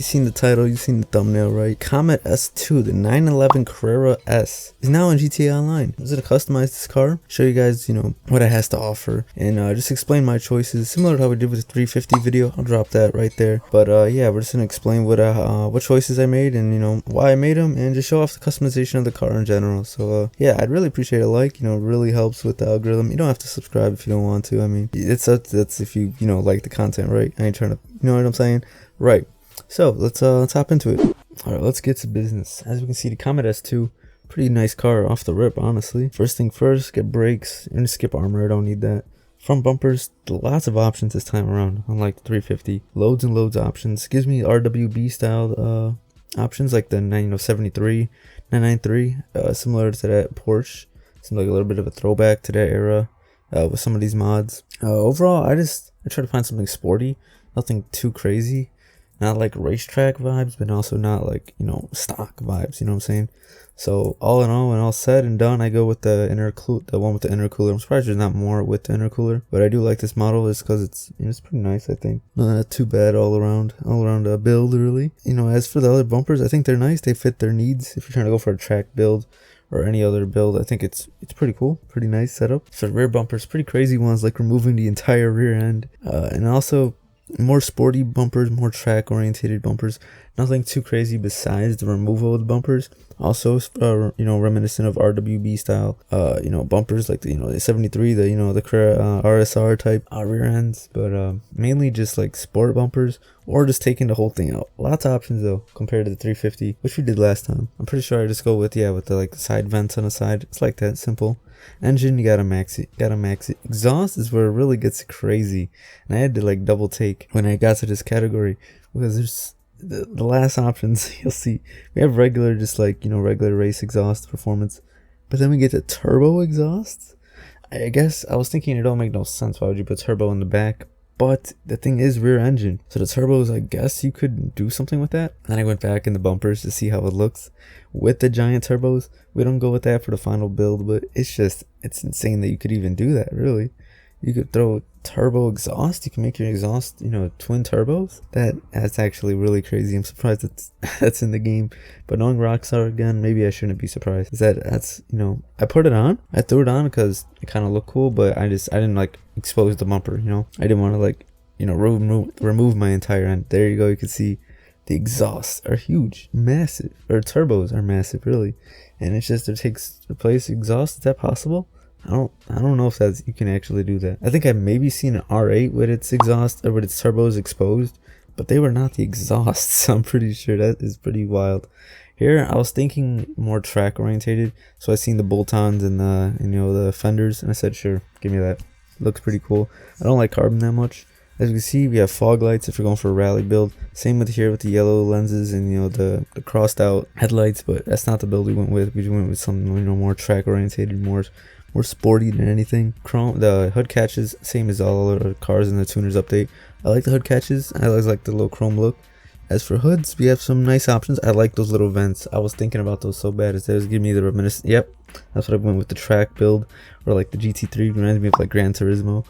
You've seen the title, you've seen the thumbnail, right? Comet S2, the 911 Carrera S, is now in GTA Online. I'm gonna customize this car, show you guys, what it has to offer, and just explain my choices, similar to how we did with the 350 video. I'll drop that right there. But yeah, we're just gonna explain what choices I made, and why I made them, and just show off the customization of the car in general. So yeah, I'd really appreciate a like. It really helps with the algorithm. You don't have to subscribe if you don't want to. I mean, that's if you like the content, right? I ain't trying to, you know what I'm saying, right? So let's hop into it. All right, let's get to business. As we can see, the Comet S2, pretty nice car off the rip, honestly. First thing first, get brakes and skip armor. I don't need that. Front bumpers, lots of options this time around, unlike the 350. Loads and loads options. Gives me RWB style options like the 73, 993, similar to that Porsche. Seems like a little bit of a throwback to that era with some of these mods. Overall, I try to find something sporty, nothing too crazy. Not like racetrack vibes, but also not like, stock vibes, you know what I'm saying? So all in all, when all said and done, I go with the one with the intercooler. I'm surprised there's not more with the intercooler, but I do like this model just because it's pretty nice, I think. Not too bad all around build, really. As for the other bumpers, I think they're nice. They fit their needs. If you're trying to go for a track build or any other build, I think it's pretty cool, pretty nice setup. For rear bumpers, pretty crazy ones, like removing the entire rear end, and also more sporty bumpers, more track orientated bumpers. Nothing too crazy besides the removal of the bumpers. Also reminiscent of RWB style bumpers, like the 73, the Carrera RSR type rear ends, but mainly just like sport bumpers, or just taking the whole thing out. Lots of options though compared to the 350, which we did last time. I'm pretty sure I just go with the side vents on the side. It's like that simple. Engine, you gotta max it. Exhaust is where it really gets crazy, and I had to double take when I got to this category, because there's the last options. You'll see we have regular, just regular race exhaust performance, but then we get the turbo exhaust. I guess I was thinking it don't make no sense. Why would you put turbo in the back? But the thing is rear engine, so the turbos, I guess you could do something with that. And then I went back in the bumpers to see how it looks with the giant turbos. We don't go with that for the final build, but it's insane that you could even do that. Really, you could throw turbo exhaust. You can make your exhaust twin turbos. That's actually really crazy. I'm surprised that's in the game. But knowing Rockstar again, maybe I shouldn't be surprised. That's I put it on. I threw it on because it kind of looked cool, but I didn't expose the bumper. I didn't want to remove my entire end. There you go. You can see the exhausts are huge, massive, or turbos are massive, really. And it's just replace the exhaust. Is that possible? I don't know if you can actually do that. I think I've maybe seen an R8 with its exhaust or with its turbos exposed, but they were not the exhausts. So I'm pretty sure that is pretty wild. Here I was thinking more track orientated, so I seen the bolt-ons and the fenders, and I said sure, give me that. Looks pretty cool. I don't like carbon that much. As you can see, we have fog lights if you're going for a rally build. Same with here with the yellow lenses and the crossed out headlights, but that's not the build we went with. We went with something more track orientated, more sporty than anything. The hood catches, same as all other cars in the tuners update. I like the hood catches. I always like the little chrome look. As for hoods, we have some nice options. I like those little vents. I was thinking about those so bad. It was giving me the reminiscence. Yep, that's what I went with, the track build, or like the GT3 reminds me of Gran Turismo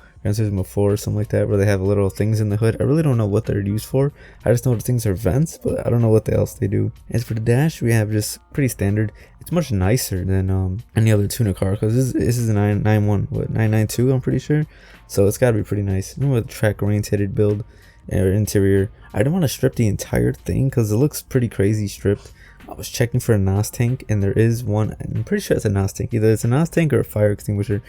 4 or something like that, where they have little things in the hood. I really don't know what they're used for. I just know the things are vents, but I don't know what else they do. As for the dash, we have just pretty standard. It's much nicer than any other tuner car, because this is a 992, I'm pretty sure. So it's got to be pretty nice. With a track oriented build or interior, I don't want to strip the entire thing because it looks pretty crazy stripped. I was checking for a NOS tank, and there is one. I'm pretty sure it's a NOS tank. Either it's a NOS tank or a fire extinguisher.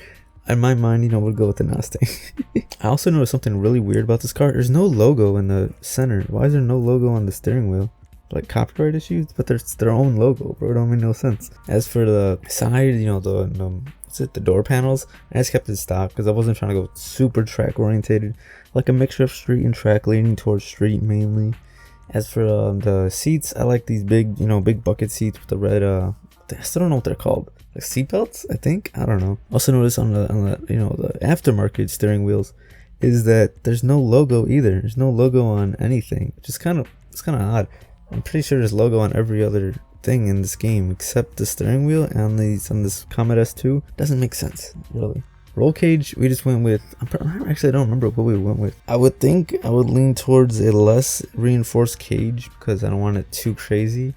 In my mind, we'll go with the NOS tank. I also noticed something really weird about this car. There's no logo in the center. Why is there no logo on the steering wheel? Like copyright issues? But there's their own logo, bro. It don't make no sense. As for the side, the door panels, I just kept it stock because I wasn't trying to go super track orientated, like a mixture of street and track, leaning towards street mainly. As for the seats, I like these big bucket seats with the red I still don't know what they're called, like seat belts, I think. I don't know. Also notice on the the aftermarket steering wheels is that there's no logo either. There's no logo on anything, which is kind of odd. I'm pretty sure there's logo on every other thing in this game except the steering wheel and on this Comet S2. Doesn't make sense, really. Roll cage, we just went with, actually I don't remember what we went with. I would think I would lean towards a less reinforced cage because I don't want it too crazy.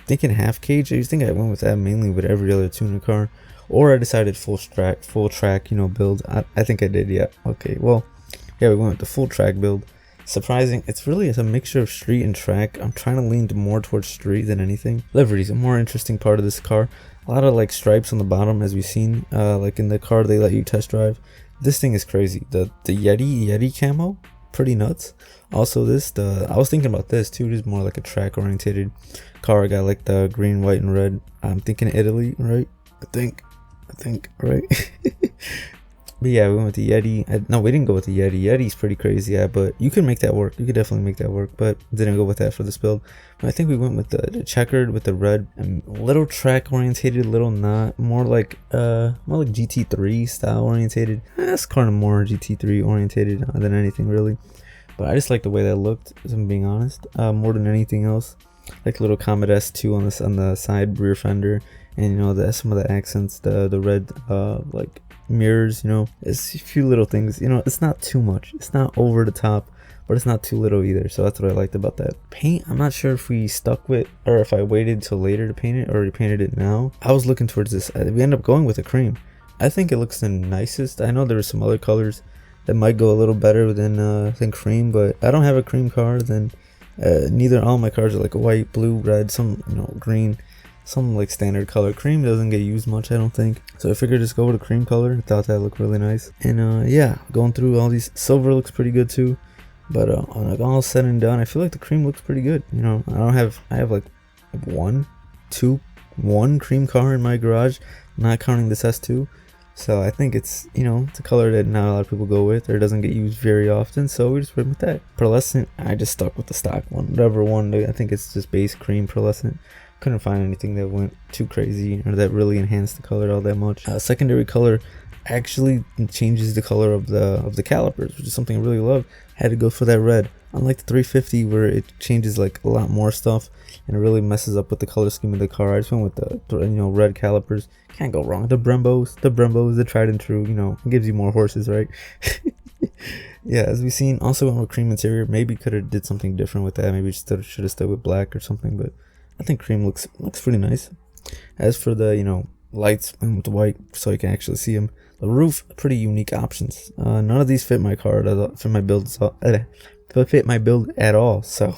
Thinking half cage, I just think I went with that mainly with every other tuner car. Or I decided full track, you know, build. I think I did, yeah. Okay, well, yeah, we went with the full track build. Surprising, it's really a mixture of street and track. I'm trying to lean more towards street than anything. Liveries, a more interesting part of this car. A lot of like stripes on the bottom, as we've seen, like in the car they let you test drive. This thing is crazy. The Yeti camo, pretty nuts. Also I was thinking about this too. It is more like a track oriented car. I got like the green, white, and red. I'm thinking Italy, right? I think, right? But yeah, we went with the Yeti. No, we didn't go with the Yeti. Yeti's pretty crazy, yeah, but you can make that work. You could definitely make that work, but didn't go with that for this build. But I think we went with the checkered with the red, and a little track orientated, little not, more like GT3 style orientated. That's kind of more GT3 orientated than anything really. But I just like the way that looked, if I'm being honest, more than anything else. Like little Comet S2 on the side rear fender, and you know some of the accents, the red like mirrors, you know, it's a few little things, you know. It's not too much, it's not over the top, but it's not too little either. So that's what I liked about that. Paint, I'm not sure if we stuck with, or if I waited till later to paint it, or we painted it now. I was looking towards this. We ended up going with a cream. I think it looks the nicest. I know there were some other colors that might go a little better than cream, but I don't have a cream car. Then neither all my cars are like a white, blue, red, some, you know, green, some like standard color. Cream doesn't get used much, I don't think, so I figured just go with a cream color. I thought that looked really nice. And yeah, going through all these, silver looks pretty good too, but like all said and done, I feel like the cream looks pretty good. You know, I have like one cream car in my garage, not counting this S2. So I think it's, you know, it's a color that not a lot of people go with, or doesn't get used very often, so we just went with that. Pearlescent, I just stuck with the stock one, whatever one. I think it's just base cream pearlescent. Couldn't find anything that went too crazy or that really enhanced the color all that much. Secondary color actually changes the color of the calipers, which is something I really love. Had to go for that red. Unlike the 350 where it changes like a lot more stuff and it really messes up with the color scheme of the car, I just went with the you know, red calipers. Can't go wrong. The Brembos, the tried and true, you know, it gives you more horses, right? Yeah, as we've seen, also went with cream interior. Maybe could have did something different with that. Maybe should have stayed with black or something, but I think cream looks pretty nice. As for the, you know, lights, went with white so you can actually see them. The roof, pretty unique options. None of these fit my car, fit my build, fit my build at all, so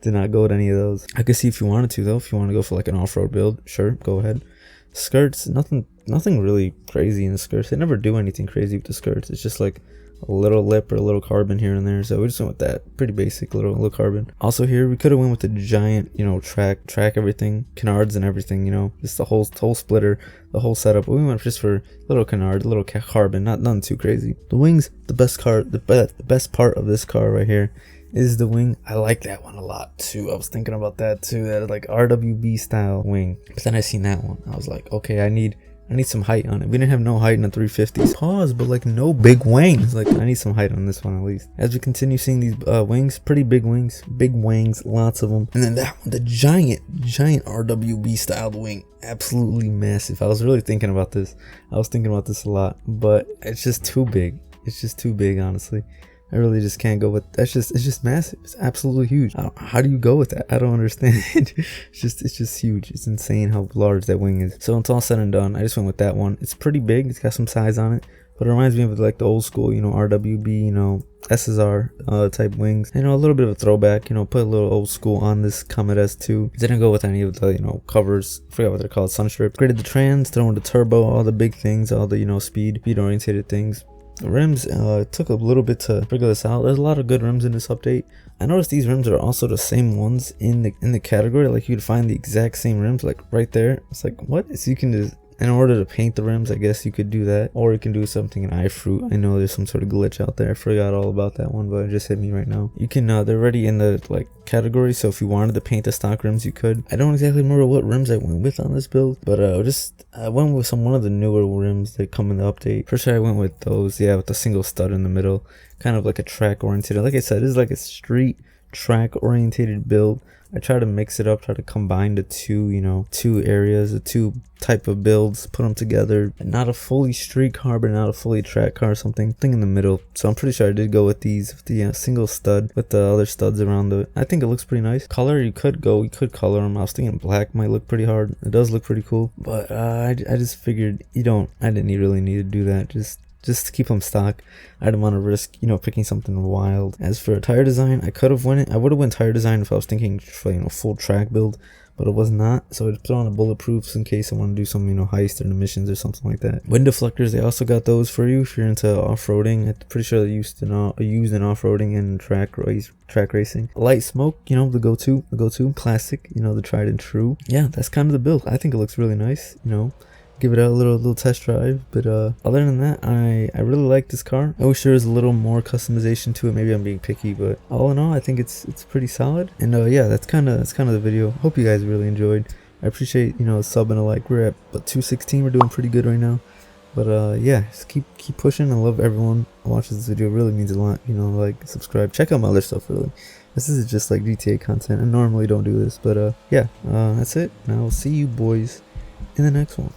did not go with any of those. I could see if you wanted to though. If you want to go for like an off-road build, sure, go ahead. Skirts, nothing really crazy in the skirts. They never do anything crazy with the skirts. It's just like a little lip or a little carbon here and there, so we just went with that. Pretty basic little carbon. Also here we could have went with the giant, you know, track everything, canards and everything, you know, just the whole splitter, the whole setup. But we went just for little canard, little carbon, nothing too crazy. The wings, the best part of this car right here is the wing. I like that one a lot too. I was thinking about that too, that like RWB style wing. But then I seen that one, I was like, okay, I need some height on it. We didn't have no height in the 350s. Pause, but like no big wings. Like I need some height on this one at least. As we continue seeing these wings, pretty big wings, lots of them. And then that one, the giant RWB styled wing, absolutely massive. I was really thinking about this. I was thinking about this a lot, but it's just too big. It's just too big, honestly. I really just can't go with, it's just massive. It's absolutely huge. How do you go with that? I don't understand. It's just huge. It's insane how large that wing is. So when it's all said and done, I just went with that one. It's pretty big. It's got some size on it, but it reminds me of like the old school, you know, RWB, you know, SSR type wings. You know, a little bit of a throwback, you know, put a little old school on this Comet S2. Didn't go with any of the, you know, covers. I forgot what they're called, sunstrip. Graded the trans, throwing the turbo, all the big things, all the, you know, speed oriented things. The rims, took a little bit to figure this out. There's a lot of good rims in this update. I noticed these rims are also the same ones in the category. Like you'd find the exact same rims like right there. It's like, what? So you can just, in order to paint the rims, I guess you could do that, or you can do something in iFruit. I know there's some sort of glitch out there. I forgot all about that one, but it just hit me right now. You can they're already in the like category, so if you wanted to paint the stock rims, you could. I don't exactly remember what rims I went with on this build, but I went with one of the newer rims that come in the update. For sure I went with those, yeah, with the single stud in the middle, kind of like a track oriented. Like I said, this is like a street track orientated build. I try to mix it up, try to combine the two, you know, two areas, the two type of builds, put them together. And not a fully street car, but not a fully track car, something in the middle. So I'm pretty sure I did go with these, with the single stud with the other studs around it. I think it looks pretty nice. Color, you could color them. I was thinking black might look pretty hard. It does look pretty cool, but I just figured I didn't really need to do that. Just to keep them stock. I didn't want to risk, you know, picking something wild. As for tire design, I would have went tire design if I was thinking for, you know, full track build, but it was not. So I just put on the bulletproofs in case I want to do some, you know, heist or missions or something like that. Wind deflectors, they also got those for you if you're into off-roading. I'm pretty sure they're used in off-roading and track racing. Light smoke, you know, the go-to classic, you know, the tried and true. Yeah, that's kind of the build. I think it looks really nice, you know. Give it a little test drive, but other than that, I really like this car. I wish there was a little more customization to it. Maybe I'm being picky, but all in all, I think it's pretty solid. And yeah, that's kind of the video. Hope you guys really enjoyed. I appreciate, you know, a sub and a like. We're at 216. We're doing pretty good right now. But yeah, just keep pushing. I love everyone who watches this video. It really means a lot. You know, like, subscribe, check out my other stuff. Really, this is just like GTA content. I normally don't do this, but yeah, that's it. And I will see you boys in the next one.